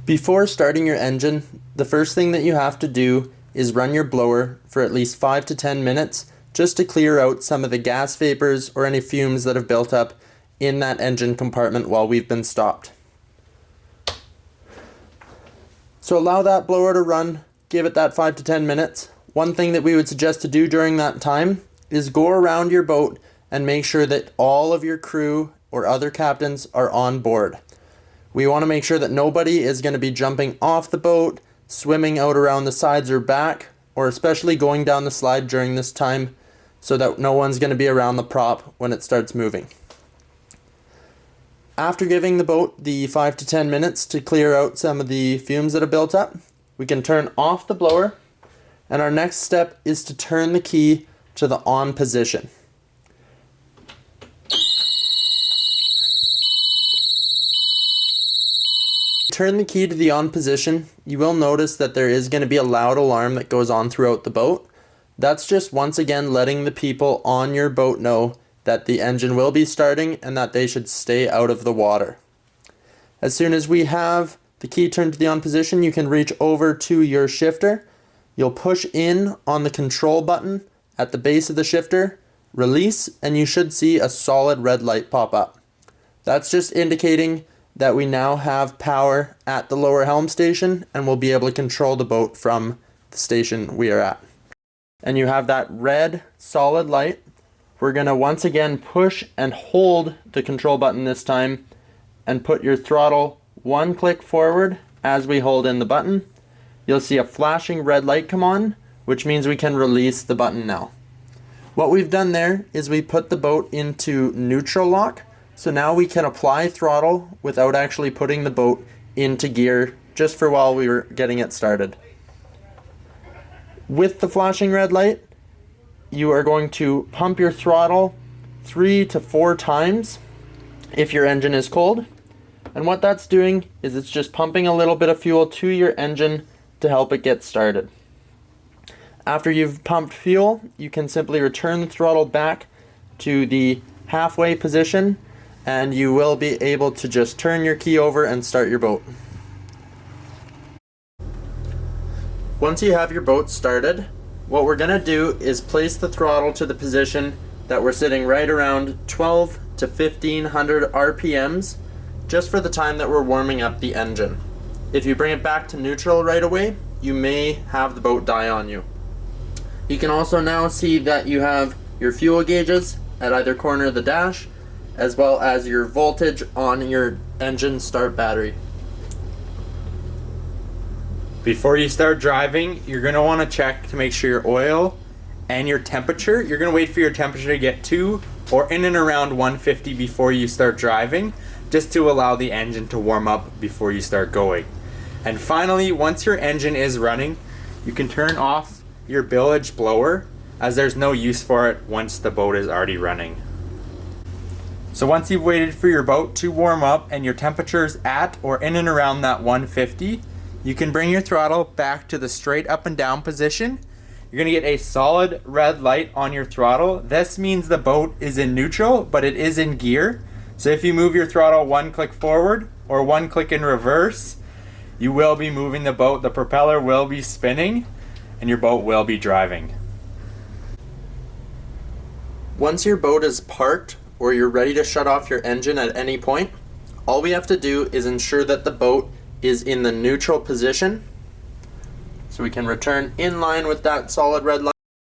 Before starting your engine, the first thing that you have to do is run your blower for at least 5 to 10 minutes just to clear out some of the gas vapors or any fumes that have built up in that engine compartment while we've been stopped. So allow that blower to run, give it that 5 to 10 minutes. One thing that we would suggest to do during that time is go around your boat and make sure that all of your crew or other captains are on board. We want to make sure that nobody is going to be jumping off the boat, swimming out around the sides or back, or especially going down the slide during this time so that no one's going to be around the prop when it starts moving. After giving the boat the 5 to 10 minutes to clear out some of the fumes that have built up, we can turn off the blower, and our next step is to turn the key to the on position. Turn the key to the on position, you will notice that there is going to be a loud alarm that goes on throughout the boat. That's just once again letting the people on your boat know that the engine will be starting and that they should stay out of the water. As soon as we have the key turned to the on position, you can reach over to your shifter. You'll push in on the control button at the base of the shifter, release, and you should see a solid red light pop up. That's just indicating that we now have power at the lower helm station and we'll be able to control the boat from the station we are at. And you have that red solid light. We're going to once again push and hold the control button this time and put your throttle one click forward as we hold in the button. You'll see a flashing red light come on, which means we can release the button now. What we've done there is we put the boat into neutral lock, so now we can apply throttle without actually putting the boat into gear just for while we were getting it started. With the flashing red light, you are going to pump your throttle 3 to 4 times if your engine is cold. And what that's doing is it's just pumping a little bit of fuel to your engine to help it get started. After you've pumped fuel, you can simply return the throttle back to the halfway position and you will be able to just turn your key over and start your boat. Once you have your boat started, what we're going to do is place the throttle to the position that we're sitting right around 12 to 1500 RPMs just for the time that we're warming up the engine. If you bring it back to neutral right away, you may have the boat die on you. You can also now see that you have your fuel gauges at either corner of the dash, as well as your voltage on your engine start battery. Before you start driving, you're going to want to check to make sure your oil and your temperature, you're going to wait for your temperature to get to or in and around 150 before you start driving, just to allow the engine to warm up before you start going. And finally, once your engine is running, you can turn off your bilge blower as there's no use for it once the boat is already running. So once you've waited for your boat to warm up and your temperature is at or in and around that 150, you can bring your throttle back to the straight up and down position. You're going to get a solid red light on your throttle. This means the boat is in neutral, but it is in gear. So if you move your throttle one click forward or one click in reverse, you will be moving the boat. The propeller will be spinning and your boat will be driving. Once your boat is parked or you're ready to shut off your engine at any point, all we have to do is ensure that the boat is in the neutral position. So we can return in line with that solid red light.